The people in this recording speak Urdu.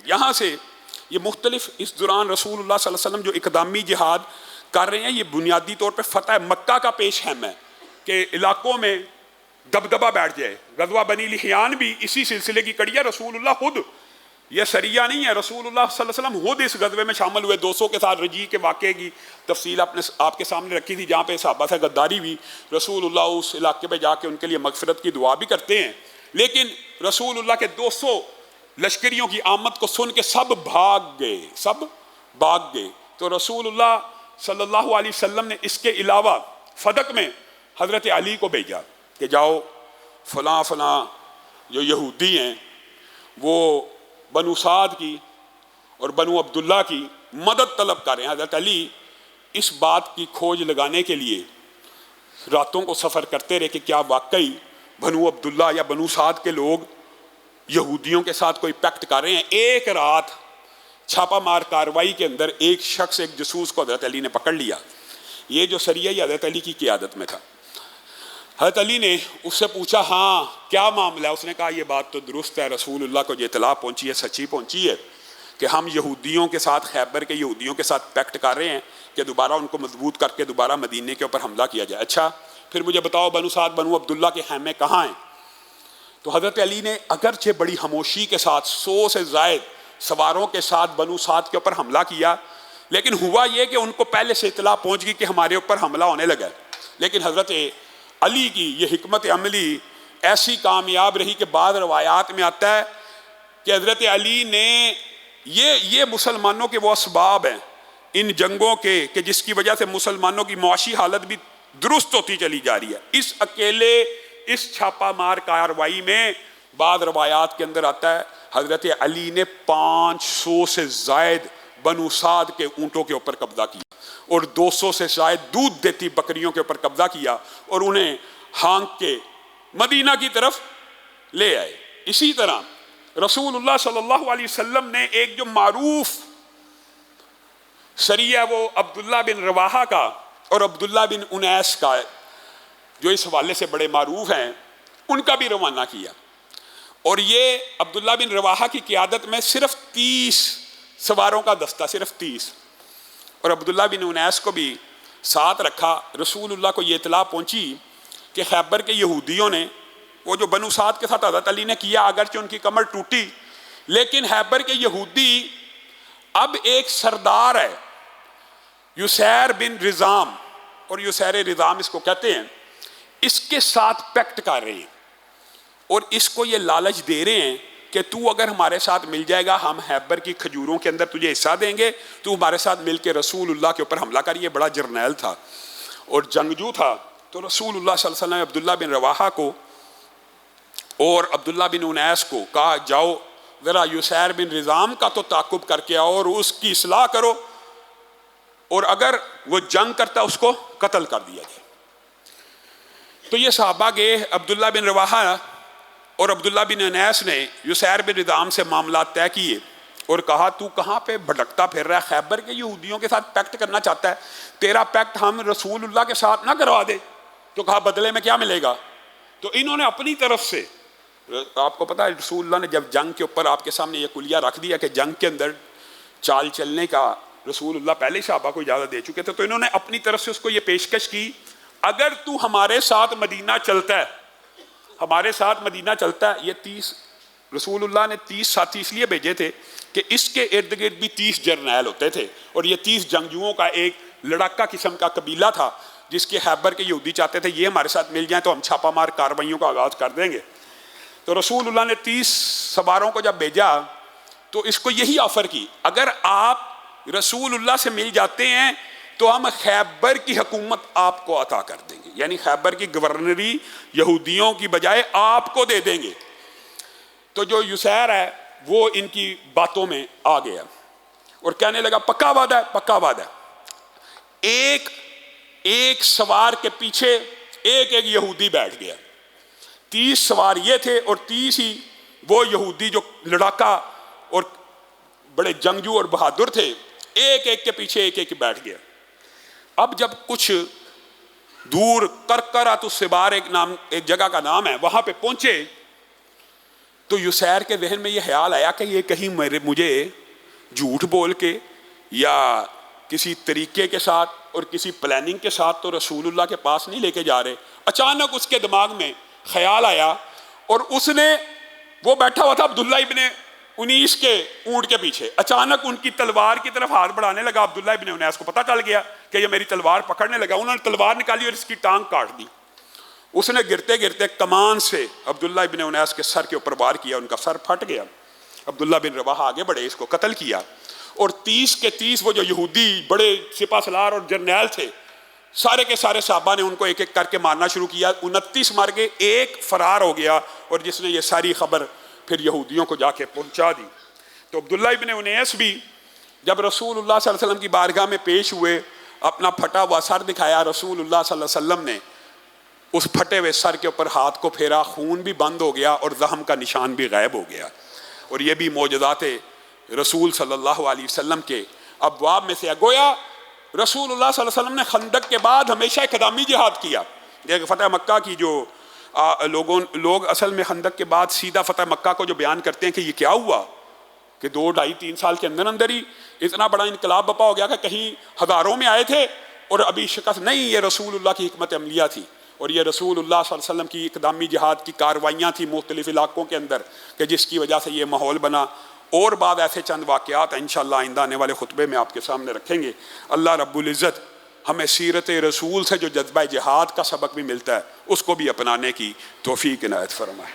یہاں سے یہ مختلف اس دوران رسول اللہ صلی اللہ علیہ وسلم جو اقدامی جہاد کر رہے ہیں، یہ بنیادی طور پہ فتح مکہ کا پیش خیم ہے کہ علاقوں میں دبدبہ بیٹھ جائے۔ غزوہ بنی لحیان بھی اسی سلسلے کی کڑی ہے۔ رسول اللہ خود، یہ سریہ نہیں ہے، رسول اللہ صلی اللہ علیہ وسلم خود اس غزوے میں شامل ہوئے۔ 200 کے ساتھ رجیع کے واقعے کی تفصیل آپ کے سامنے رکھی تھی، جہاں پہ صحابہ سے غداری بھی، رسول اللہ اس علاقے پہ جا کے ان کے لیے مغفرت کی دعا بھی کرتے ہیں۔ لیکن رسول اللہ کے 200 لشکریوں کی آمد کو سن کے سب بھاگ گئے۔ تو رسول اللہ صلی اللہ علیہ وسلم نے اس کے علاوہ فدق میں حضرت علی کو بھیجا کہ جاؤ فلاں جو یہودی ہیں وہ بنو سعد کی اور بنو عبداللہ کی مدد طلب کر رہے ہیں۔ حضرت علی اس بات کی کھوج لگانے کے لیے راتوں کو سفر کرتے رہے کہ کیا واقعی بنو عبداللہ یا بنو سعد کے لوگ یہودیوں کے ساتھ کوئی پیکٹ کر رہے ہیں۔ ایک رات چھاپا مار کاروائی کے اندر ایک شخص، ایک جاسوس کو حضرت علی نے پکڑ لیا۔ یہ جو سریہ یہ حضرت علی کی قیادت میں تھا۔ حضرت علی نے اس سے پوچھا ہاں کیا معاملہ ہے؟ اس نے کہا یہ بات تو درست ہے، رسول اللہ کو یہ اطلاع پہنچی ہے، سچی پہنچی ہے کہ ہم یہودیوں کے ساتھ، خیبر کے یہودیوں کے ساتھ پیکٹ کر رہے ہیں کہ دوبارہ ان کو مضبوط کر کے دوبارہ مدینے کے اوپر حملہ کیا جائے۔ اچھا پھر مجھے بتاؤ بنو سعد بنو عبداللہ کے خیمے کہاں ہیں؟ تو حضرت علی نے اگرچہ بڑی خاموشی کے ساتھ 100 سے زائد سواروں کے ساتھ بنو سعد کے اوپر حملہ کیا، لیکن ہوا یہ کہ ان کو پہلے سے اطلاع پہنچ گئی کہ ہمارے اوپر حملہ ہونے لگا۔ لیکن حضرت علی کی یہ حکمت عملی ایسی کامیاب رہی کہ بعض روایات میں آتا ہے کہ حضرت علی نے یہ مسلمانوں کے وہ اسباب ہیں ان جنگوں کے کہ جس کی وجہ سے مسلمانوں کی معاشی حالت بھی درست ہوتی چلی جا رہی ہے۔ اس اکیلے اس چھاپا مار کاروائی میں بعض روایات کے اندر آتا ہے حضرت علی نے 500 سے زائد بنو سعد کے اونٹوں کے اوپر قبضہ کیا اور 200 سے زائد دودھ دیتی بکریوں کے اوپر قبضہ کیا اور انہیں ہانک کے مدینہ کی طرف لے آئے۔ اسی طرح رسول اللہ صلی اللہ علیہ وسلم نے ایک جو معروف سریہ وہ عبداللہ بن رواحہ کا اور عبداللہ بن انیس کا جو اس حوالے سے بڑے معروف ہیں، ان کا بھی روانہ کیا۔ اور یہ عبداللہ بن رواحہ کی قیادت میں صرف 30 سواروں کا دستہ، صرف 30، اور عبداللہ بن انیس کو بھی ساتھ رکھا۔ رسول اللہ کو یہ اطلاع پہنچی کہ خیبر کے یہودیوں نے وہ جو بنو سعد کے ساتھ حضرت علی نے کیا، اگرچہ ان کی کمر ٹوٹی، لیکن خیبر کے یہودی اب ایک سردار ہے یسیر بن رزام، اور یسیر رزام اس کو کہتے ہیں، اس کے ساتھ پیکٹ کر رہے ہیں اور اس کو یہ لالچ دے رہے ہیں کہ تو اگر ہمارے ساتھ مل جائے گا ہم خیبر کی کھجوروں کے اندر تجھے حصہ دیں گے، تو ہمارے ساتھ مل کے رسول اللہ کے اوپر حملہ کر۔ یہ بڑا جرنیل تھا اور جنگجو تھا، تو رسول اللہ صلی اللہ علیہ وسلم نے عبداللہ بن رواحہ کو اور عبداللہ بن انیس کو کہا جاؤ ذرا یسیر بن رزام کا تو تعاقب کر کے آؤ اور اس کی اصلاح کرو، اور اگر وہ جنگ کرتا اس کو قتل کر دیا جائے۔ تو یہ صحابہ گئے، عبداللہ بن رواحہ اور عبداللہ بن انیس نے یسیر بن رزام سے معاملات طے کیے اور کہا تو کہاں پہ بھٹکتا پھر رہا ہے؟ خیبر کے یہودیوں کے ساتھ پیکٹ کرنا چاہتا ہے، تیرا پیکٹ ہم رسول اللہ کے ساتھ نہ کروا دے؟ تو کہا بدلے میں کیا ملے گا؟ تو انہوں نے اپنی طرف سے، آپ کو پتا ہے رسول اللہ نے جب جنگ کے اوپر آپ کے سامنے یہ کلیہ رکھ دیا کہ جنگ کے اندر چال چلنے کا رسول اللہ پہلے صحابہ کو اجازت دے چکے تھے، تو انہوں نے اپنی طرف سے اس کو یہ پیشکش کی اگر تو ہمارے ساتھ مدینہ چلتا ہے، ہمارے ساتھ مدینہ چلتا ہے۔ یہ 30 رسول اللہ نے 30 ساتھی اس لیے بھیجے تھے کہ اس کے ارد گرد بھی 30 جرنیل ہوتے تھے، اور یہ 30 جنگجوؤں کا ایک لڑاکا قسم کا قبیلہ تھا جس کے خیبر کے یہودی چاہتے تھے یہ ہمارے ساتھ مل جائیں تو ہم چھاپا مار کارروائیوں کا آغاز کر دیں گے۔ تو رسول اللہ نے 30 سواروں کو جب بھیجا تو اس کو یہی آفر کی اگر آپ رسول اللہ سے مل جاتے ہیں تو ہم خیبر کی حکومت آپ کو عطا کر دیں گے، یعنی خیبر کی گورنری یہودیوں کی بجائے آپ کو دے دیں گے۔ تو جو یسیر ہے وہ ان کی باتوں میں آ گیا اور کہنے لگا پکا وعدہ ہے، پکا وعدہ ہے۔ ایک سوار کے پیچھے ایک یہودی بیٹھ گیا، 30 سوار یہ تھے اور 30 ہی وہ یہودی جو لڑاکا اور بڑے جنگجو اور بہادر تھے، ایک کے پیچھے ایک بیٹھ گیا۔ اب جب کچھ دور کرکرات السبار ایک جگہ کا نام ہے، وہاں پہ پہنچے تو یسیر کے ذہن میں یہ خیال آیا کہ یہ کہیں مجھے جھوٹ بول کے یا کسی طریقے کے ساتھ اور کسی پلاننگ کے ساتھ تو رسول اللہ کے پاس نہیں لے کے جا رہے. اچانک اس کے دماغ میں خیال آیا اور اس نے، وہ بیٹھا ہوا تھا عبداللہ ابن انیس کے اونٹ کے پیچھے، اچانک ان کی تلوار کی طرف ہاتھ بڑھانے لگا. عبداللہ ابن انیس کو پتہ چل گیا کہ یہ میری تلوار پکڑنے لگا. انہوں نے تلوار نکالی اور اس کی ٹانگ کاٹ دی. اس نے گرتے گرتے کمان سے عبداللہ ابن انیس کے سر کے اوپر وار کیا، ان کا سر پھٹ گیا. عبداللہ بن رواحہ آگے بڑھے، اس کو قتل کیا. اور 30 کے 30 وہ جو یہودی بڑے سپہ سالار اور جرنیل تھے، سارے کے سارے صحابہ نے ان کو ایک ایک کر کے مارنا شروع کیا. 29 مر گئے، ایک فرار ہو گیا اور جس نے یہ ساری خبر پھر یہودیوں کو جا کے پہنچا دی. تو عبداللہ ابن انیس بھی جب رسول اللہ صلی اللہ علیہ وسلم کی بارگاہ میں پیش ہوئے، اپنا پھٹا ہوا سر دکھایا. رسول اللہ صلی اللہ علیہ وسلم نے اس پھٹے ہوئے سر کے اوپر ہاتھ کو پھیرا، خون بھی بند ہو گیا اور زخم کا نشان بھی غائب ہو گیا. اور یہ بھی معجزات رسول صلی اللہ علیہ وسلم کے ابواب میں سے. گویا رسول اللہ صلی اللہ علیہ وسلم نے خندق کے بعد ہمیشہ اقدامی جہاد کیا. دیکھ فتح مکہ کی جو لوگ اصل میں خندق کے بعد سیدھا فتح مکہ کو جو بیان کرتے ہیں کہ یہ کیا ہوا کہ 2 ڈھائی 3 سال کے اندر اندر ہی اتنا بڑا انقلاب بپا ہو گیا کہ کہیں ہزاروں میں آئے تھے اور ابھی شکست نہیں. یہ رسول اللہ کی حکمت عملیہ تھی اور یہ رسول اللہ صلی اللہ علیہ وسلم کی اقدامی جہاد کی کاروائیاں تھیں مختلف علاقوں کے اندر کہ جس کی وجہ سے یہ ماحول بنا. اور بعد ایسے چند واقعات انشاءاللہ آئندہ آنے والے خطبے میں آپ کے سامنے رکھیں گے. اللہ رب العزت ہمیں سیرت رسول سے جو جذبہ جہاد کا سبق بھی ملتا ہے اس کو بھی اپنانے کی توفیق عنایت فرمائے.